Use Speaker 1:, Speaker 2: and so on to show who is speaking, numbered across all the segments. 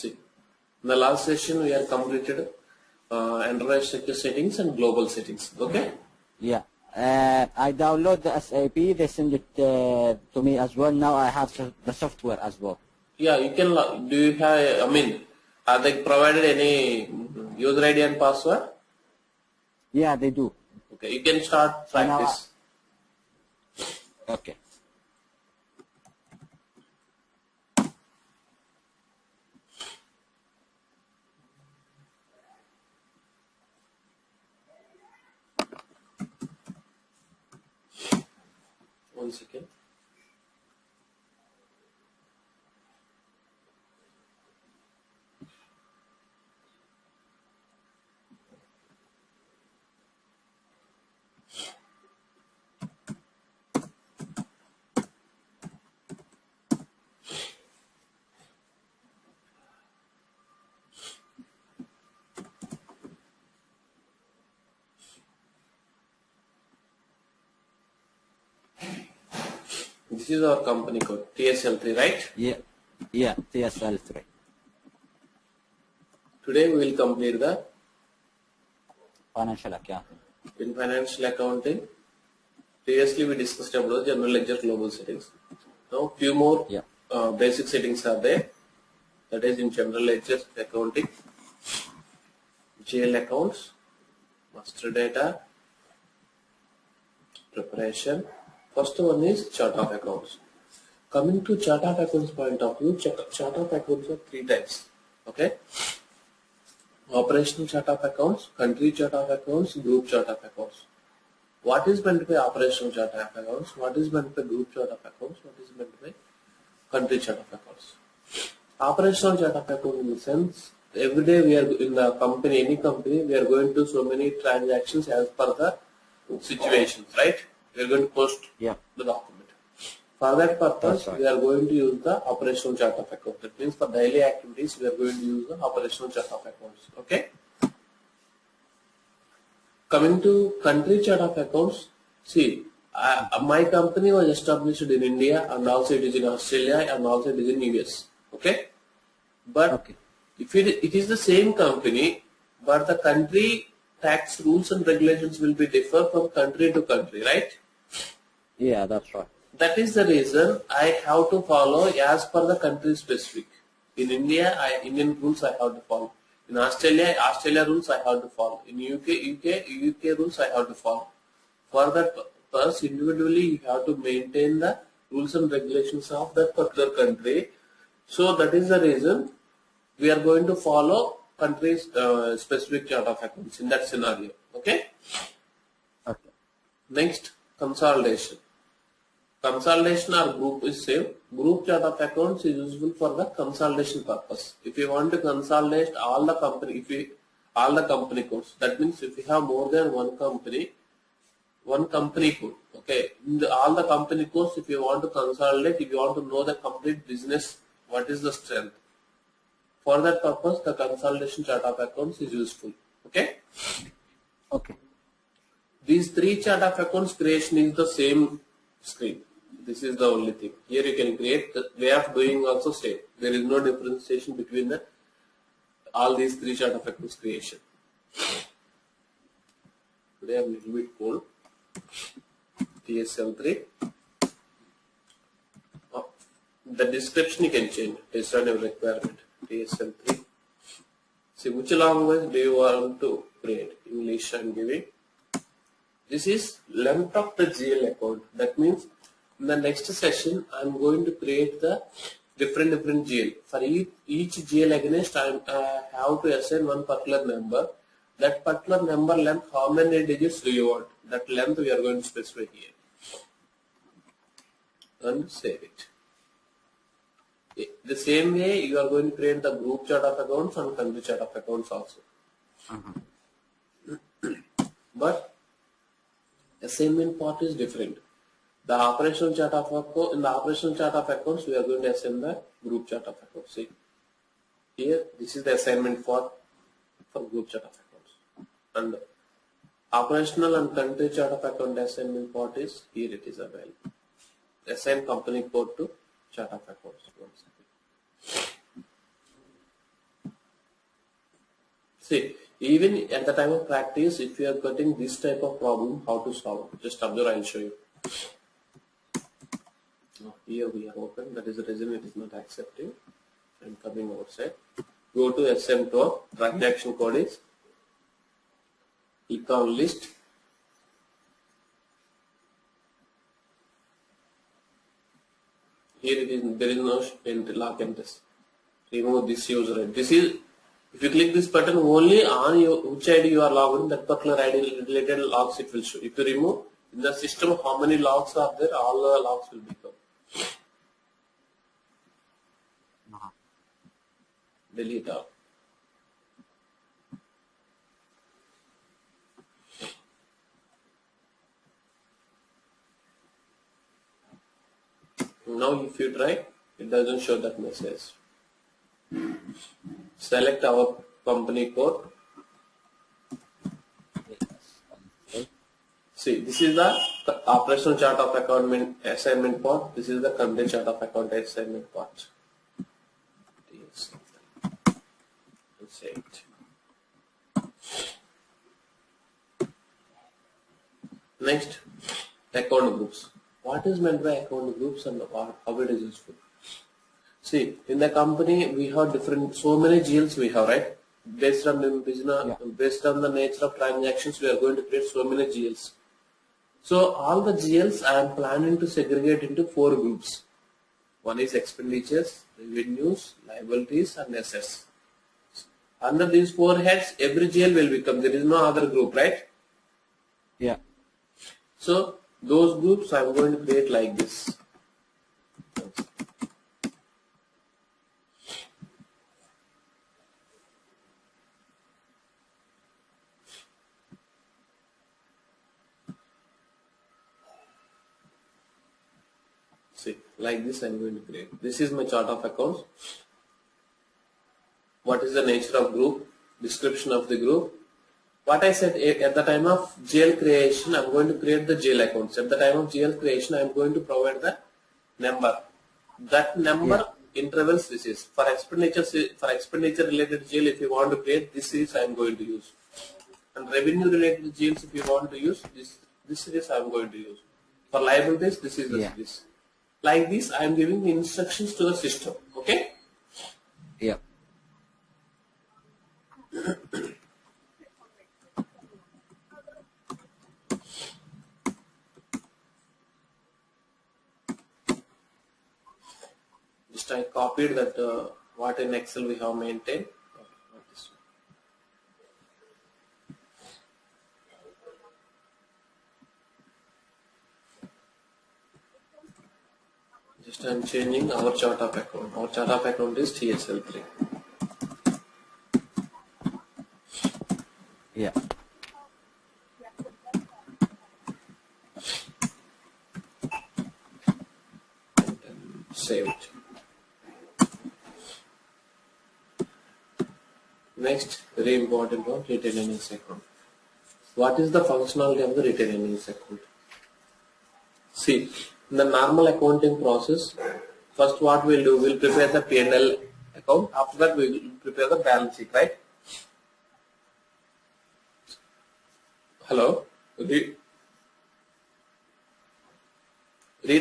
Speaker 1: See, in the last session we have completed enterprise sector settings and global settings. Okay.
Speaker 2: Yeah. I download the SAP. They send it to me as well. Now I have the software as well.
Speaker 1: Yeah, you can. Do you have? I mean, are they provided any user ID and password?
Speaker 2: Yeah, they do.
Speaker 1: Okay, you can start practice.
Speaker 2: Okay.
Speaker 1: One second. This is our company code, TSL3, right?
Speaker 2: Yeah, TSL3.
Speaker 1: Today we will complete the
Speaker 2: Financial accounting.
Speaker 1: in financial accounting. Previously we discussed about general ledger global settings. Now few more basic settings are there. That is in general ledger accounting, GL accounts, master data, preparation. First one is chart of accounts. Coming to chart of accounts point of view, chart of accounts are three types. Okay. Operational chart of accounts, country chart of accounts, group chart of accounts. What is meant by operational chart of accounts? What is meant by group chart of accounts? What is meant by country chart of accounts? Operational chart of accounts in the sense, every day we are in the company, any company, we are going to so many transactions as per the situations, right? We are going to post the document. For that purpose, we are going to use the operational chart of accounts. That means for daily activities, we are going to use the operational chart of accounts. Okay. Coming to country chart of accounts, see, my company was established in India and also it is in Australia and also it is in US. Okay. But if it is the same company, but the country tax rules and regulations will be differ from country to country, right?
Speaker 2: Yeah, that's right.
Speaker 1: That is the reason I have to follow as per the country specific. In India, Indian rules I have to follow. In Australia, Australia rules I have to follow. In UK rules I have to follow. For that purpose, individually you have to maintain the rules and regulations of that particular country. So that is the reason we are going to follow country's specific chart of accounts in that scenario. Okay.
Speaker 2: Okay.
Speaker 1: Next, consolidation. Consolidation or group is same. Group chart of accounts is useful for the consolidation purpose. If you want to consolidate all the company, all the company codes, that means if you have more than one company code. Okay, in all the company codes, if you want to consolidate, if you want to know the complete business, what is the strength? For that purpose, the consolidation chart of accounts is useful. Okay.
Speaker 2: Okay.
Speaker 1: These three chart of accounts creation is the same screen. This is the only thing. Here you can create, the way of doing also same. There is no differentiation between all these three chart of accounts creation. Today I am a little bit cold. TSL3. The description you can change based on your requirement. TSL3. See, which language do you want to create? English I am giving. This is length of the GL account. That means in the next session, I am going to create the different GL. For each GL against, I have to assign one particular number. That particular number length, how many digits do you want? That length we are going to specify here. And save it. The same way, you are going to create the group chart of accounts and country chart of accounts also. But assignment part is different. The operational chart of accounts, in the operational chart of accounts, we are going to assign the group chart of accounts. See, here this is the assignment for group chart of accounts, and operational and country chart of account assignment part is here. It is available. Assign company code to chart of accounts. See, even at the time of practice, if you are getting this type of problem, how to solve? Just observe, I'll show you. Now, here we are open, that is the reason it is not accepting. I'm coming outside. Go to SM2, transaction code is, click on list. Here it is, there is no lock entries. Remove this user ID. This is, if you click this button, only on which ID you are logged in, that particular ID related logs it will show. If you remove in the system how many logs are there, all the logs will become. Delete all. Now if you try, it doesn't show that message. Select our company code. See, this is the operational chart of account assignment part. This is the country chart of account assignment part. Save it. Next, account groups. What is meant by account groups and how it is useful? See, in the company we have different, so many GLs we have, right? Based on the business, based on the nature of transactions, we are going to create so many GLs. So all the GLs I am planning to segregate into 4 groups. One is expenditures, revenues, liabilities, and assets. Under these 4 heads, every GL will become. There is no other group, right?
Speaker 2: Yeah.
Speaker 1: So those groups I am going to create like this. See, like this I am going to create. This is my chart of accounts. What is the nature of group? Description of the group. What I said at the time of GL creation, I am going to create the GL accounts. At the time of GL creation, I am going to provide the number. That number intervals this is. For expenditure related GL, if you want to create, this series I am going to use. And revenue related GLs, if you want to use, this series I am going to use. For liabilities, this is the series. Like this, I am giving the instructions to the system. Okay?
Speaker 2: Yeah.
Speaker 1: Just I copied that what in Excel we have maintained. Just I am changing our chart of account. Our chart of account is TSL3.
Speaker 2: Yeah.
Speaker 1: Save it. Next, very important one, retained earnings account. What is the functionality of the retained earnings account? See, in the normal accounting process, first what we'll do, we'll prepare the P&L account. After that, we will prepare the balance sheet, right? Hello? Read,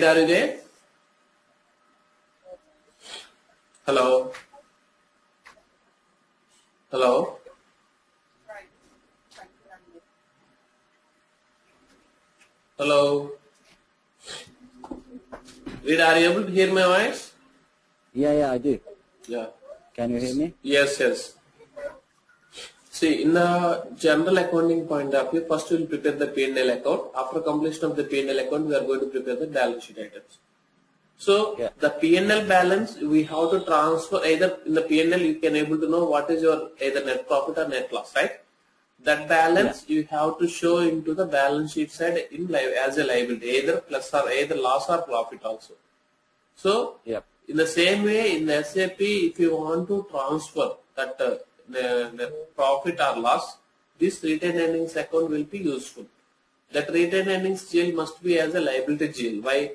Speaker 1: are you there? Hello? Hello? Hello? Read, are you able to hear my voice?
Speaker 2: Yeah, I do.
Speaker 1: Yeah.
Speaker 2: Can you hear me?
Speaker 1: Yes. See, in the general accounting point of view, first we will prepare the P&L account. After completion of the P&L account, we are going to prepare the balance sheet items. So, the P&L balance, we have to transfer either in the P&L, you can able to know what is your either net profit or net loss, right? That balance you have to show into the balance sheet side in as a liability, either plus or either loss or profit also. So, in the same way, in the SAP, if you want to transfer that the profit or loss, this retained earnings account will be useful. That retained earnings GL must be as a liability GL. Why?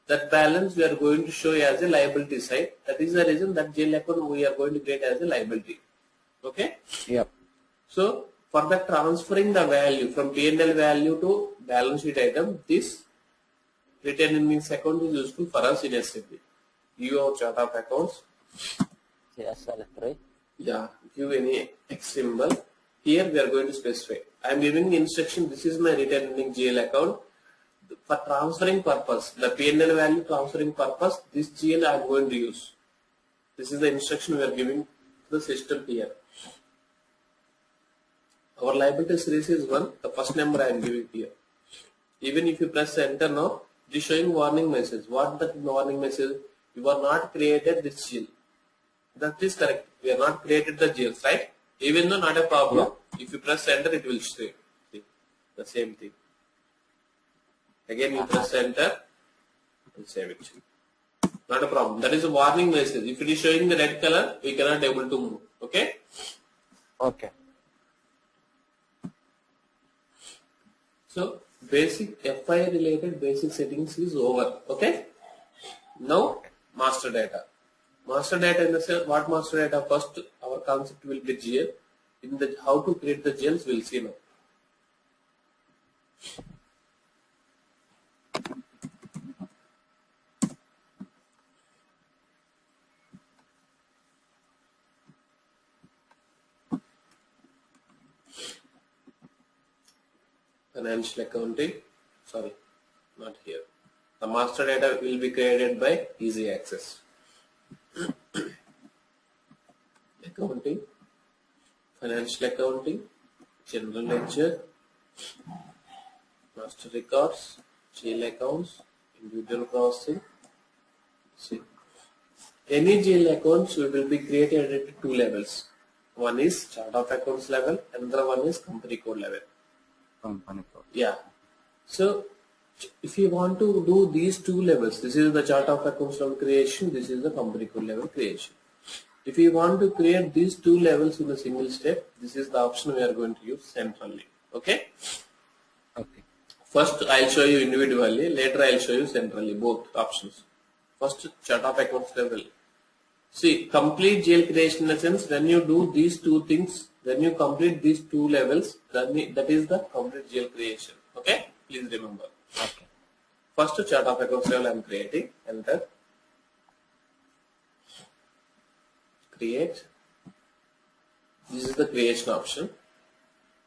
Speaker 1: That balance we are going to show as a liability side. That is the reason that GL account we are going to create as a liability. Okay?
Speaker 2: Yep.
Speaker 1: So for the transferring the value from P&L value to balance sheet item, this retained earnings account is useful for us in SAP. Give our chart of accounts.
Speaker 2: CSL3.
Speaker 1: Yeah, give any X symbol. Here we are going to specify. I am giving the instruction. This is my retained earnings GL account. For transferring purpose, the P&L value transferring purpose, this GL I am going to use. This is the instruction we are giving to the system here. Our liability series is 1. The first number I am giving here. Even if you press enter now, it is showing warning message. What that warning message? You are not created this GL. That is correct. We are not created the GLs, right? Even though not a problem. Yeah. If you press enter, it will stay. See, the same thing. Again, you press enter and save it. Not a problem. That is a warning message. If it is showing the red color, we cannot able to move. Okay?
Speaker 2: Okay.
Speaker 1: So, basic FI related basic settings is over. Okay? Now, master data. Master data in the sense, what master data? First, our concept will be GL. In the how to create the GLs, we'll see now. Financial accounting, sorry, not here. The master data will be created by easy access. Accounting, financial accounting, general ledger, master records, GL accounts, individual processing. See, any GL accounts will be created at 2 levels. One is chart of accounts level, another one is company code level.
Speaker 2: Company code.
Speaker 1: Yeah. So if you want to do these 2 levels, this is the chart of accounts level creation, this is the company code level creation. If you want to create these 2 levels in a single step, this is the option we are going to use centrally. Okay?
Speaker 2: Okay.
Speaker 1: First I'll show you individually, later I'll show you centrally, both options. First chart of accounts level. See, complete GL creation in the sense when you do these 2 things, when you complete these 2 levels, that is the complete GL creation. Okay? Please remember.
Speaker 2: Okay.
Speaker 1: First chart of accounts level I am creating. Enter. Create. This is the creation option.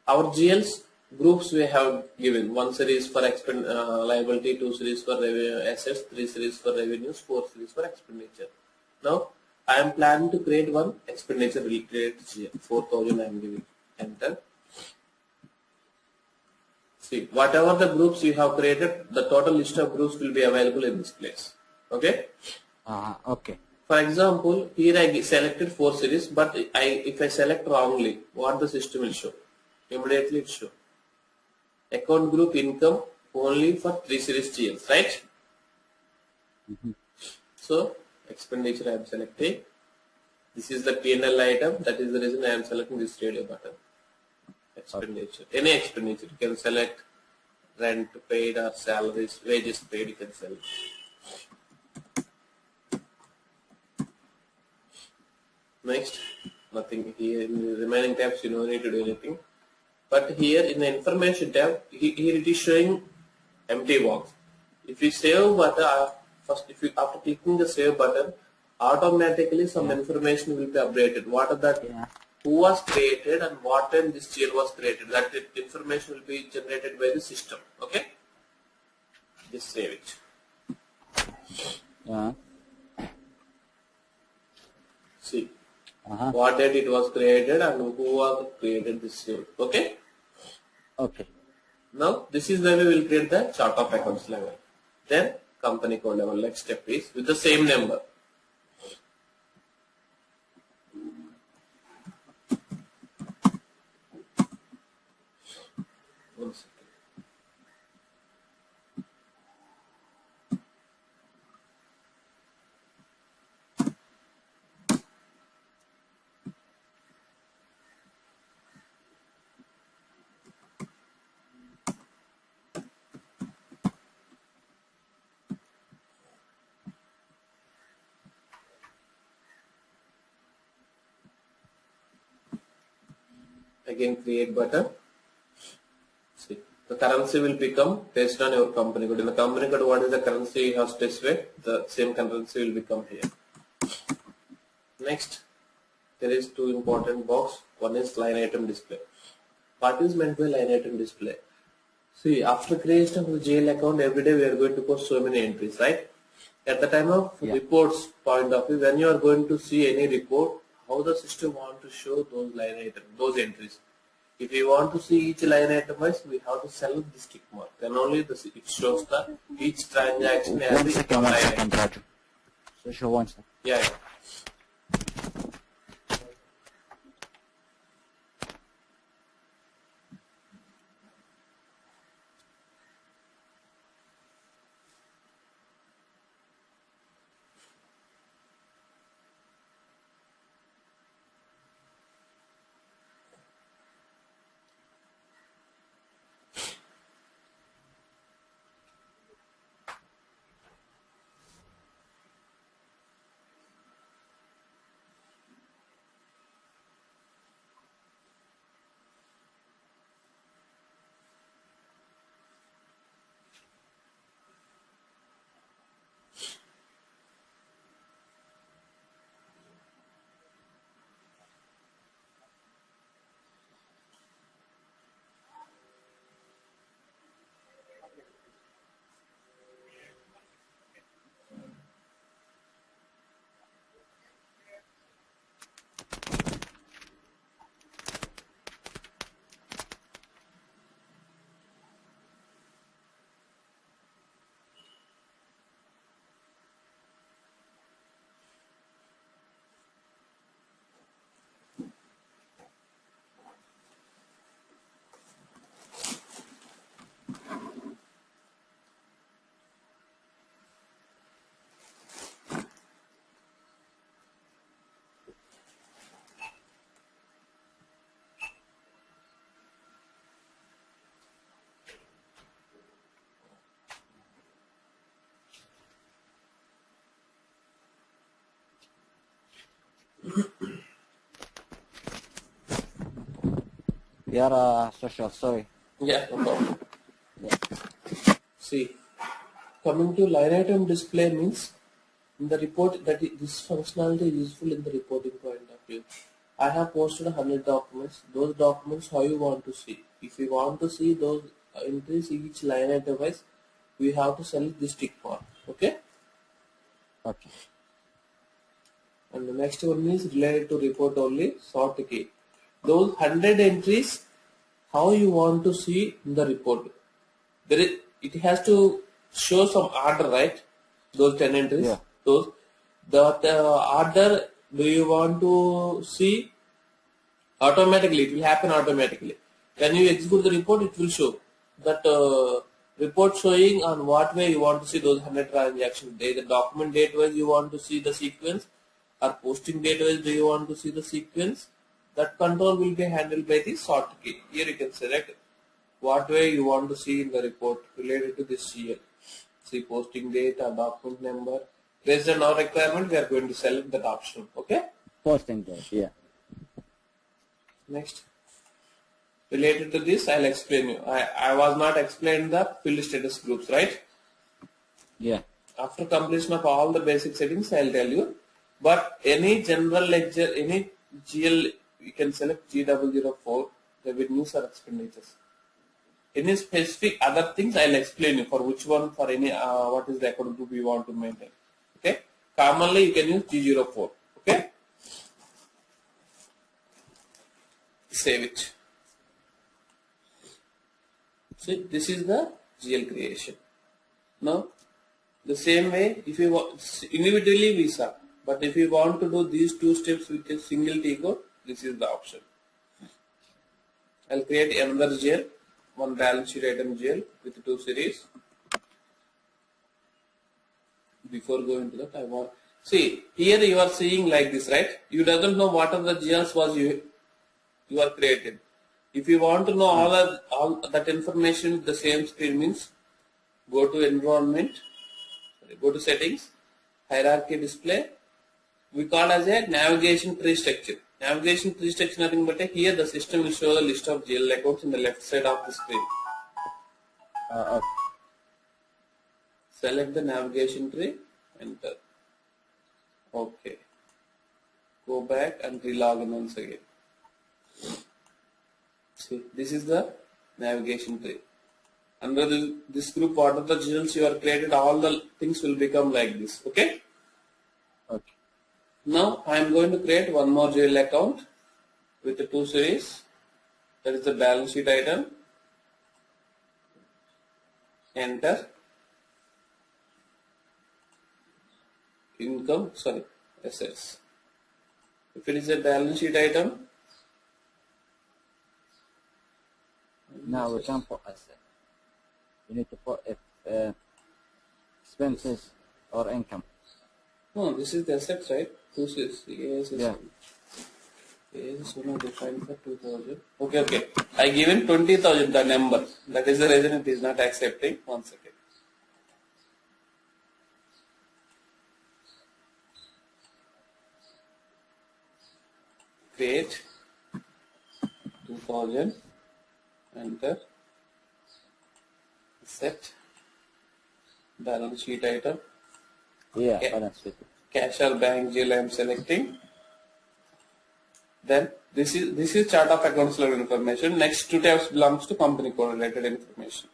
Speaker 1: Our GLs groups we have given. 1 series for liability, 2 series for assets, 3 series for revenues, 4 series for expenditure. Now I am planning to create one expenditure related GL. 4,000 I am giving. Enter. See, whatever the groups you have created, the total list of groups will be available in this place. Okay?
Speaker 2: Okay.
Speaker 1: For example, here I selected 4 series, but if I select wrongly, what the system will show? Immediately it show. Account group income only for 3 series GLs, right? So, expenditure I am selecting. This is the P&L item. That is the reason I am selecting this radio button. Expenditure. Any expenditure. You can select rent paid or salaries, wages paid, you can select. Next, nothing here. In the remaining tabs, you don't need to do anything. But here in the information tab, here it is showing empty box. If you save button, first after clicking the save button, automatically some information will be updated. What are that? Who was created and what time this GL was created? That information will be generated by the system. Okay? Just save it. See. What date it was created and who was created this GL. Okay?
Speaker 2: Okay.
Speaker 1: Now this is the way we will create the chart of accounts level. Then company code level. Next step is with the same number. One second. Again create button. See, the currency will become based on your company code. In the company code, what is the currency you have specified? The same currency will become here. Next, there is two important box. One is line item display. What is meant by line item display? See, after creation of the GL account, every day we are going to post so many entries, right? At the time of reports point of view, when you are going to see any report, how the system want to show those line items, those entries. If we want to see each line item wise, we have to select the tick mark. Then only it shows the each transaction as
Speaker 2: one second, Raju. So show one second.
Speaker 1: Yeah.
Speaker 2: Yeah, social, sorry.
Speaker 1: Yeah, no problem.
Speaker 2: Yeah.
Speaker 1: See, coming to line item display means in the report that this functionality is useful in the reporting point of view. I have posted 100 documents. Those documents how you want to see. If you want to see those entries each line item wise, we have to select this tick mark. Okay.
Speaker 2: Okay.
Speaker 1: And the next one is related to report only, sort key. Those 100 entries, how you want to see in the report. It has to show some order, right? Those 10 entries.
Speaker 2: Yeah.
Speaker 1: The order, do you want to see automatically? It will happen automatically. When you execute the report, it will show that report showing on what way you want to see those 100 transactions. Either document date wise you want to see the sequence, or posting date wise do you want to see the sequence. That control will be handled by the sort key. Here you can select what way you want to see in the report related to this GL. See posting date or document number. Based on our requirement, we are going to select that option. Okay?
Speaker 2: Posting date, yeah.
Speaker 1: Next. Related to this, I'll explain you. I was not explaining the field status groups, right?
Speaker 2: Yeah.
Speaker 1: After completion of all the basic settings, I'll tell you. But any general ledger, any GL, you can select G004, revenues or expenditures. Any specific other things, I'll explain you for which one, for any, what is the account group you want to maintain. Okay? Commonly, you can use G04. Okay? Save it. See, this is the GL creation. Now, the same way, if you want, individually we saw, but if you want to do these two steps with a single T code, this is the option. I'll create another GL, one balance sheet item GL with two series. Before going to that, I want, see, here you are seeing like this, right? You doesn't know what are the GLs was you are created. If you want to know all that information with the same screen means, go to environment, go to settings, hierarchy display. We call as a navigation tree structure. Navigation tree structure nothing but here the system will show the list of GL accounts in the left side of the screen.
Speaker 2: Okay.
Speaker 1: Select the navigation tree, enter. Okay. Go back and relog in once again. See, this is the navigation tree. Under this group, what are the GLs you are created, all the things will become like this. Okay.
Speaker 2: Okay.
Speaker 1: Now I am going to create one more GL account with the 2 series. That is the balance sheet item. Enter. Income, sorry, assets. If it is a balance sheet item,
Speaker 2: Now we can put asset. You need to put if expenses or income.
Speaker 1: no, this is the assets, right? 2 series. Yes,
Speaker 2: Yeah.
Speaker 1: Yes, so now defined for 2000. Okay, okay. I given 20,000 the number. That is the reason it is not accepting. 1 second. Create 2000. Enter. Set. Balance sheet item.
Speaker 2: Yeah,
Speaker 1: Okay.
Speaker 2: balance sheet.
Speaker 1: Cash or bank GL I am selecting. Then this is chart of accounts level information. Next 2 tabs belongs to company code related information.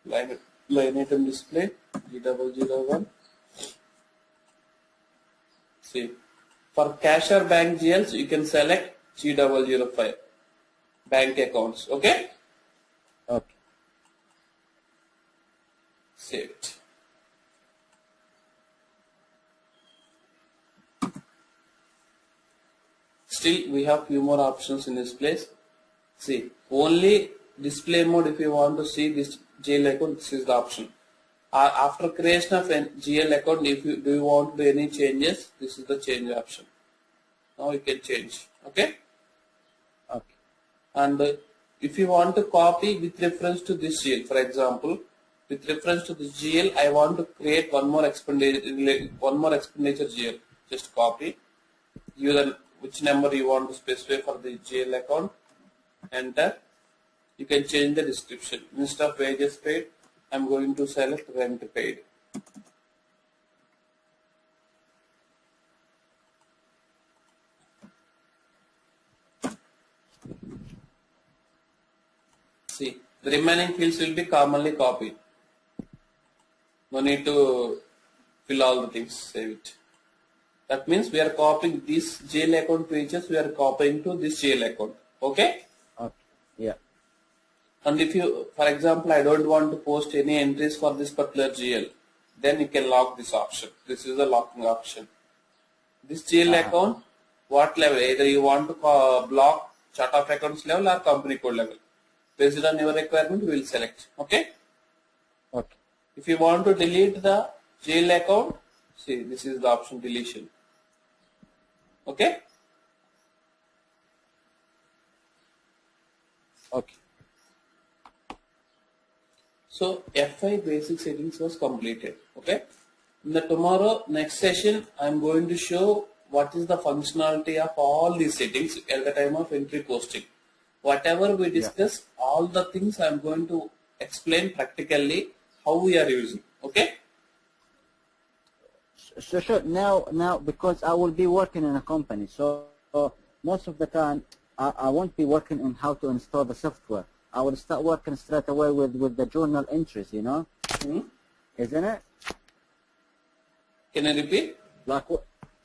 Speaker 1: Line item display G001. See, for cash or bank GLs you can select G005 bank accounts. Okay.
Speaker 2: Okay.
Speaker 1: Save it. Still, we have few more options in this place. See, only display mode. If you want to see this GL account, this is the option. After creation of an GL account, if you do you want to do any changes, this is the change option. Now you can change. Okay.
Speaker 2: Okay.
Speaker 1: And if you want to copy with reference to this GL, for example, with reference to this GL, I want to create one more expenditure GL. Just copy. Give the which number you want to specify for the GL account. Enter. You can change the description. Instead of wages paid, I am going to select rent paid. See, the remaining fields will be commonly copied. No need to fill all the things. Save it. That means we are copying this GL account pages. We are copying to this GL account. Okay.
Speaker 2: Okay. Yeah.
Speaker 1: And if you, for example, I don't want to post any entries for this particular GL, then you can lock this option. This is the locking option. This GL account, what level? Either you want to block chart of accounts level or company code level. Based on your requirement, we will select. Okay.
Speaker 2: Okay.
Speaker 1: If you want to delete the GL account, see, this is the option deletion. Okay.
Speaker 2: Okay.
Speaker 1: So F5 basic settings was completed. Okay. In the tomorrow next session, I am going to show what is the functionality of all these settings at the time of entry posting. Whatever we discuss, all the things I am going to explain practically how we are using. Okay.
Speaker 2: So sure. Now, because I will be working in a company, so most of the time I won't be working on how to install the software. I will start working straight away with the journal entries, you know, isn't it?
Speaker 1: Can I repeat?
Speaker 2: Like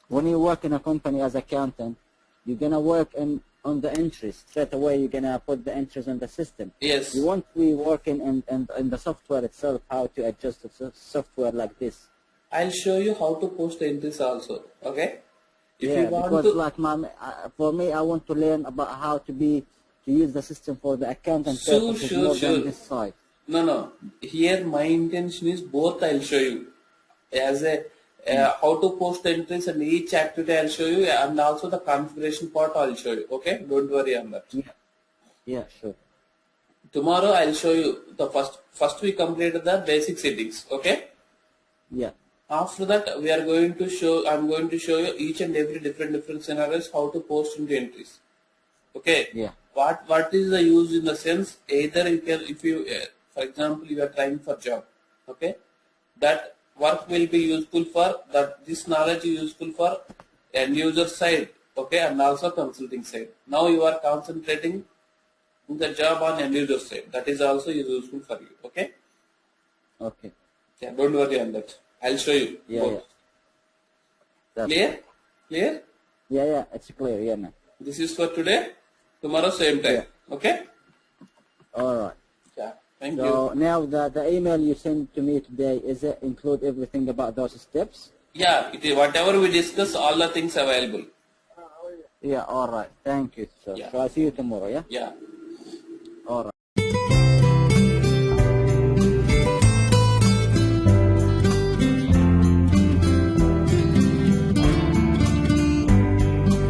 Speaker 2: when you work in a company as accountant, you're gonna work on the entries straight away. You're gonna put the entries on the system.
Speaker 1: Yes.
Speaker 2: You won't be working in the software itself, how to adjust the software like this.
Speaker 1: I'll show you how to post the entries also. Okay. If
Speaker 2: Yeah,
Speaker 1: you want
Speaker 2: because
Speaker 1: to,
Speaker 2: like for me, I want to learn about how to use the system for the accountant purposes more than this side.
Speaker 1: No. Here my intention is both. I'll show you as a how to post the entries and each activity I'll show you, and also the configuration part I'll show you. Okay, don't worry on that.
Speaker 2: Yeah, sure.
Speaker 1: Tomorrow I'll show you the first we completed the basic settings. Okay.
Speaker 2: Yeah.
Speaker 1: After that, we are going to show. I'm going to show you each and every different scenarios how to post into entries. Okay.
Speaker 2: Yeah.
Speaker 1: What is the use in the sense? Either you can, if you, for example, you are trying for job. Okay. That work will be useful for that. This knowledge is useful for end user side. Okay, and also consulting side. Now you are concentrating the job on end user side. That is also useful for you. Okay.
Speaker 2: Okay.
Speaker 1: Yeah. Don't worry on that. I'll show you.
Speaker 2: Yeah.
Speaker 1: Both.
Speaker 2: Yeah. That's
Speaker 1: Clear? Clear?
Speaker 2: Yeah. Yeah. It's clear. Yeah, man.
Speaker 1: This is for today. Tomorrow same time.
Speaker 2: Yeah.
Speaker 1: Okay?
Speaker 2: All right.
Speaker 1: Yeah. Thank you.
Speaker 2: So now the email you sent to me today, is it include everything about those steps?
Speaker 1: Yeah, it is whatever we discuss, all the things available.
Speaker 2: Yeah. All right. Thank you, sir.
Speaker 1: Yeah.
Speaker 2: So I'll see you tomorrow. Yeah.
Speaker 1: Yeah.